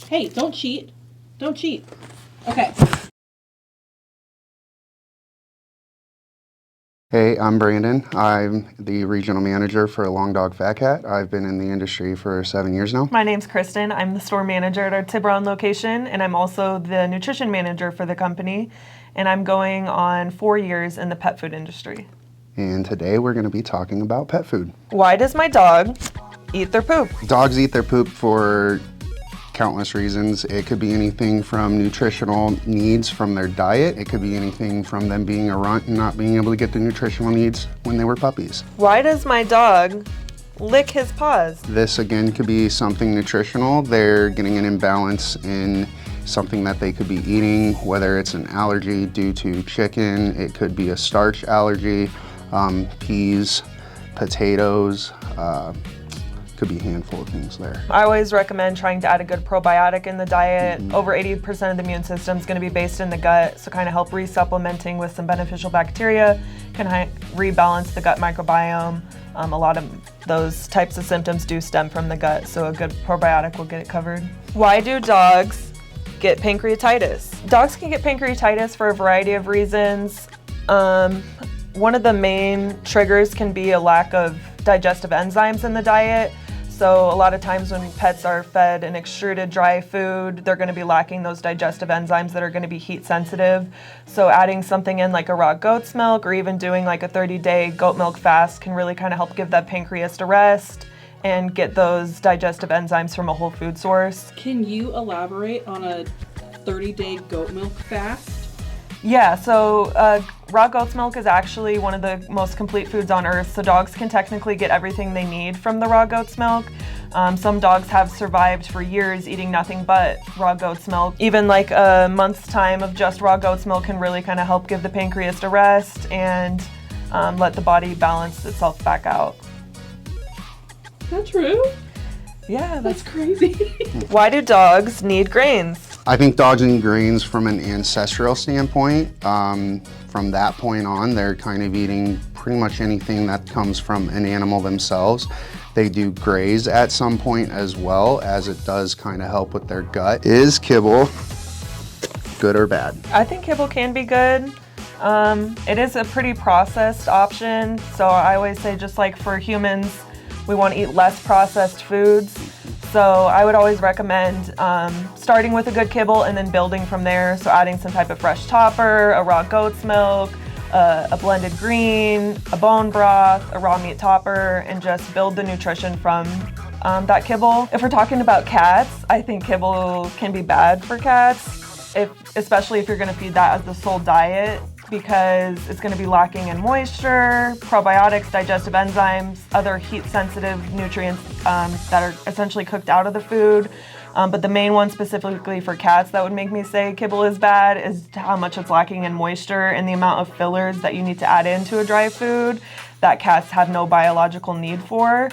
Hey, don't cheat. Don't cheat. Okay. Hey, I'm Brandon. I'm the regional manager for Long Dog Fat Cat. I've been in the industry for 7 years now. My name's Kristen. I'm the store manager at our Tiburon location, and I'm also the nutrition manager for the company. And I'm going on 4 years in the pet food industry. And today we're going to be talking about pet food. Why does my dog eat their poop? Dogs eat their poop for countless reasons. It could be anything from nutritional needs from their diet. It could be anything from them being a runt and not being able to get the nutritional needs when they were puppies. Why does my dog lick his paws? This again could be something nutritional. They're getting an imbalance in something that they could be eating, whether it's an allergy due to chicken, it could be a starch allergy, peas, potatoes, could be a handful of things there. I always recommend trying to add a good probiotic in the diet. Over 80% of the immune system is going to be based in the gut, so kind of help resupplementing with some beneficial bacteria can rebalance the gut microbiome. A lot of those types of symptoms do stem from the gut, so a good probiotic will get it covered. Why do dogs get pancreatitis? Dogs can get pancreatitis for a variety of reasons. One of the main triggers can be a lack of digestive enzymes in the diet. So a lot of times when pets are fed an extruded dry food, they're going to be lacking those digestive enzymes that are going to be heat sensitive. So adding something in like a raw goat's milk or even doing like a 30-day goat milk fast can really kind of help give that pancreas a rest and get those digestive enzymes from a whole food source. Can you elaborate on a 30-day goat milk fast? Yeah, so raw goat's milk is actually one of the most complete foods on earth, so dogs can technically get everything they need from the raw goat's milk. Some dogs have survived for years eating nothing but raw goat's milk. Even like a month's time of just raw goat's milk can really kind of help give the pancreas a rest and let the body balance itself back out. Is that true? Yeah, That's crazy. Why do dogs need grains? I think dogs need grains from an ancestral standpoint. From that point on, they're kind of eating pretty much anything that comes from an animal themselves. They do graze at some point as well, as it does kind of help with their gut. Is kibble good or bad? I think kibble can be good. It is a pretty processed option, so I always say just like for humans, we want to eat less processed foods. So I would always recommend starting with a good kibble and then building from there. So adding some type of fresh topper, a raw goat's milk, a blended green, a bone broth, a raw meat topper, and just build the nutrition from that kibble. If we're talking about cats, I think kibble can be bad for cats, especially if you're going to feed that as the sole diet, because it's going to be lacking in moisture, probiotics, digestive enzymes, other heat-sensitive nutrients that are essentially cooked out of the food. But the main one specifically for cats that would make me say kibble is bad is how much it's lacking in moisture and the amount of fillers that you need to add into a dry food that cats have no biological need for.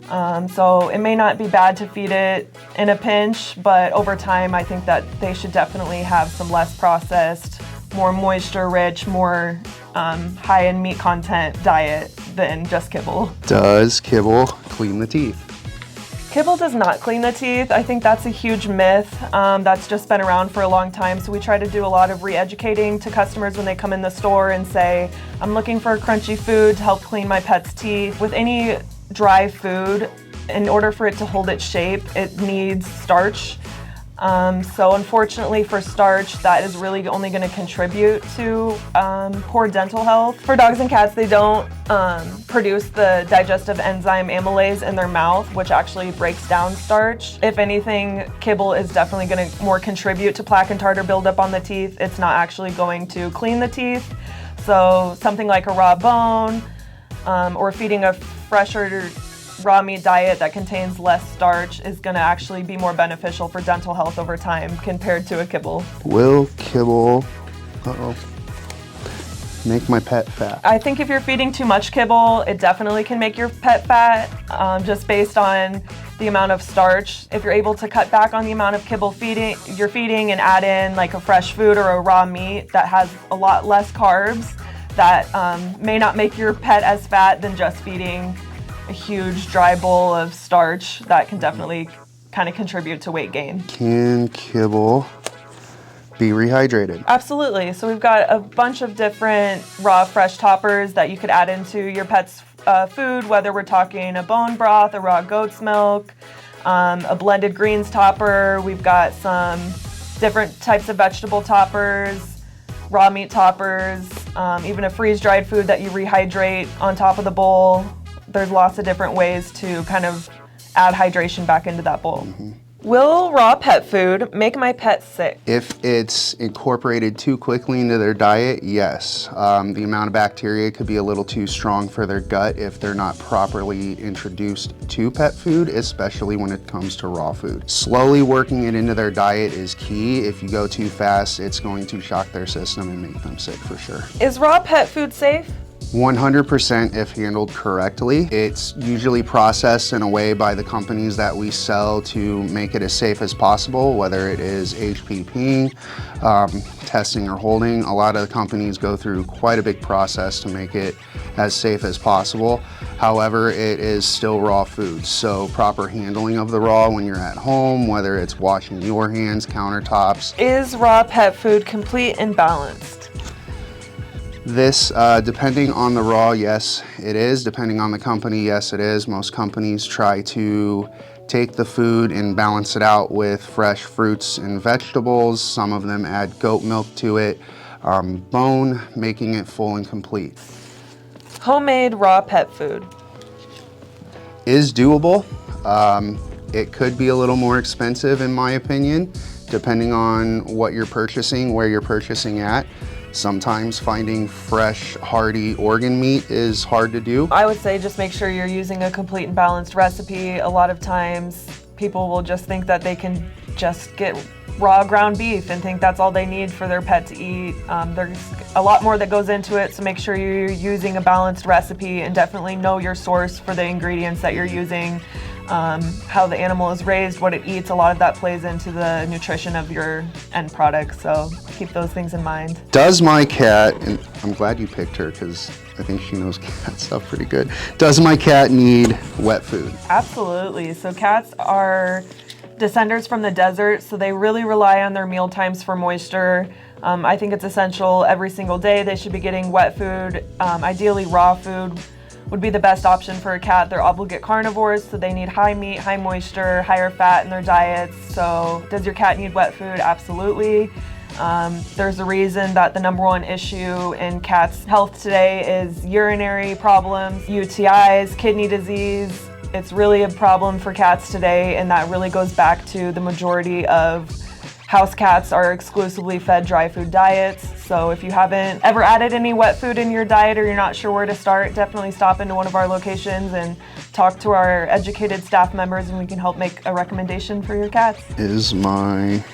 So it may not be bad to feed it in a pinch, but over time I think that they should definitely have some less processed, more moisture-rich, more high in meat content diet than just kibble. Does kibble clean the teeth? Kibble does not clean the teeth. I think that's a huge myth that's just been around for a long time. So we try to do a lot of re-educating to customers when they come in the store and say, I'm looking for crunchy food to help clean my pet's teeth. With any dry food, in order for it to hold its shape, it needs starch. So unfortunately for starch, that is really only going to contribute to poor dental health. For dogs and cats, they don't produce the digestive enzyme amylase in their mouth, which actually breaks down starch. If anything, kibble is definitely going to more contribute to plaque and tartar buildup on the teeth. It's not actually going to clean the teeth. So something like a raw bone or feeding a fresher raw meat diet that contains less starch is going to actually be more beneficial for dental health over time compared to a kibble. Will kibble make my pet fat? I think if you're feeding too much kibble, it definitely can make your pet fat, just based on the amount of starch. If you're able to cut back on the amount of kibble you're feeding and add in like a fresh food or a raw meat that has a lot less carbs, that may not make your pet as fat than just feeding a huge dry bowl of starch. That can definitely kind of contribute to weight gain. Can kibble be rehydrated? Absolutely. So we've got a bunch of different raw, fresh toppers that you could add into your pet's food, whether we're talking a bone broth, a raw goat's milk, a blended greens topper. We've got some different types of vegetable toppers, raw meat toppers, even a freeze-dried food that you rehydrate on top of the bowl. There's lots of different ways to kind of add hydration back into that bowl. Will raw pet food make my pet sick? If it's incorporated too quickly into their diet, yes. The amount of bacteria could be a little too strong for their gut if they're not properly introduced to pet food, especially when it comes to raw food. Slowly working it into their diet is key. If you go too fast, it's going to shock their system and make them sick for sure. Is raw pet food safe? 100% if handled correctly. It's usually processed in a way by the companies that we sell to make it as safe as possible, whether it is HPPing, testing or holding. A lot of the companies go through quite a big process to make it as safe as possible. However, it is still raw food, so proper handling of the raw when you're at home, whether it's washing your hands, countertops. Is raw pet food complete and balanced? This, depending on the raw, yes, it is. Depending on the company, yes, it is. Most companies try to take the food and balance it out with fresh fruits and vegetables. Some of them add goat milk to it, bone, making it full and complete. Homemade raw pet food Is doable. It could be a little more expensive in my opinion, depending on what you're purchasing, where you're purchasing at. Sometimes finding fresh, hearty organ meat is hard to do. I would say just make sure you're using a complete and balanced recipe. A lot of times people will just think that they can just get raw ground beef and think that's all they need for their pet to eat. There's a lot more that goes into it, so make sure you're using a balanced recipe and definitely know your source for the ingredients that you're using. How the animal is raised, what it eats, a lot of that plays into the nutrition of your end product, so keep those things in mind. Does my cat, and I'm glad you picked her because I think she knows cat stuff pretty good. Does my cat need wet food? Absolutely. So cats are descendants from the desert, so they really rely on their meal times for moisture. I think it's essential every single day they should be getting wet food. Ideally raw food would be the best option for a cat. They're obligate carnivores, so they need high meat, high moisture, higher fat in their diets. So does your cat need wet food? Absolutely. There's a reason that the #1 issue in cats' health today is urinary problems, UTIs, kidney disease. It's really a problem for cats today, and that really goes back to the majority of house cats are exclusively fed dry food diets. So if you haven't ever added any wet food in your diet or you're not sure where to start, definitely stop into one of our locations and talk to our educated staff members and we can help make a recommendation for your cats. Is my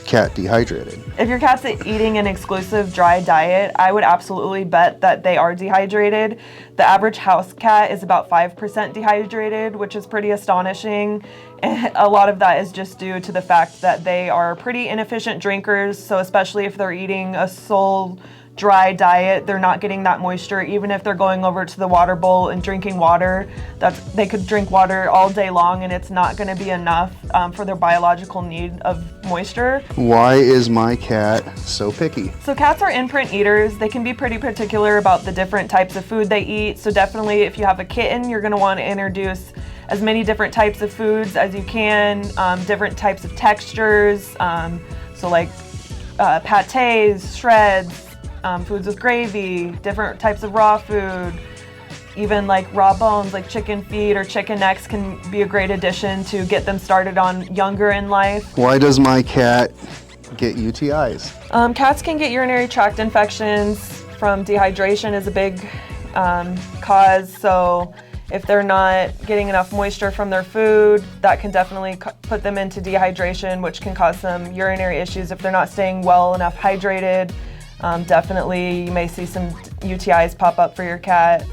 cat dehydrated? If your cat's eating an exclusive dry diet, I would absolutely bet that they are dehydrated. The average house cat is about 5% dehydrated, which is pretty astonishing. And a lot of that is just due to the fact that they are pretty inefficient drinkers. So especially if they're eating a sole dry diet, they're not getting that moisture. Even if they're going over to the water bowl and drinking water, they could drink water all day long and it's not going to be enough for their biological need of moisture. Why is my cat so picky? So cats are imprint eaters. They can be pretty particular about the different types of food they eat. So definitely if you have a kitten, you're going to want to introduce as many different types of foods as you can, different types of textures. So like pâtés, shreds, foods with gravy, different types of raw food, even like raw bones like chicken feet or chicken necks can be a great addition to get them started on younger in life. Why does my cat get UTIs? Cats can get urinary tract infections from dehydration is a big cause. So if they're not getting enough moisture from their food, that can definitely put them into dehydration, which can cause some urinary issues if they're not staying well enough hydrated. Definitely you may see some UTIs pop up for your cat.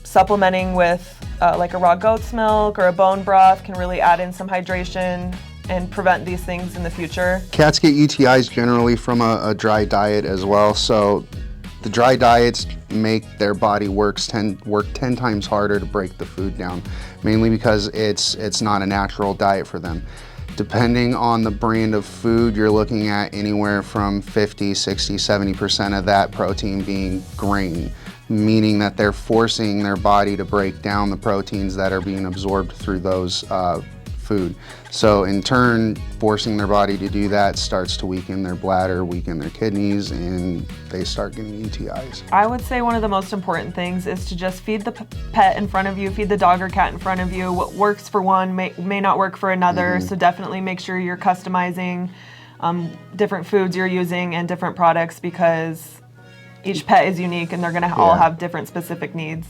Supplementing with like a raw goat's milk or a bone broth can really add in some hydration and prevent these things in the future. Cats get UTIs generally from a dry diet as well, so the dry diets make their body work 10 times harder to break the food down, mainly because it's not a natural diet for them. Depending on the brand of food, you're looking at anywhere from 50, 60, 70% of that protein being grain, meaning that they're forcing their body to break down the proteins that are being absorbed through those food. So in turn, forcing their body to do that starts to weaken their bladder, weaken their kidneys, and they start getting UTIs. I would say one of the most important things is to just feed the pet in front of you, feed the dog or cat in front of you. What works for one may not work for another, so definitely make sure you're customizing different foods you're using and different products, because each pet is unique and they're going to all have different specific needs.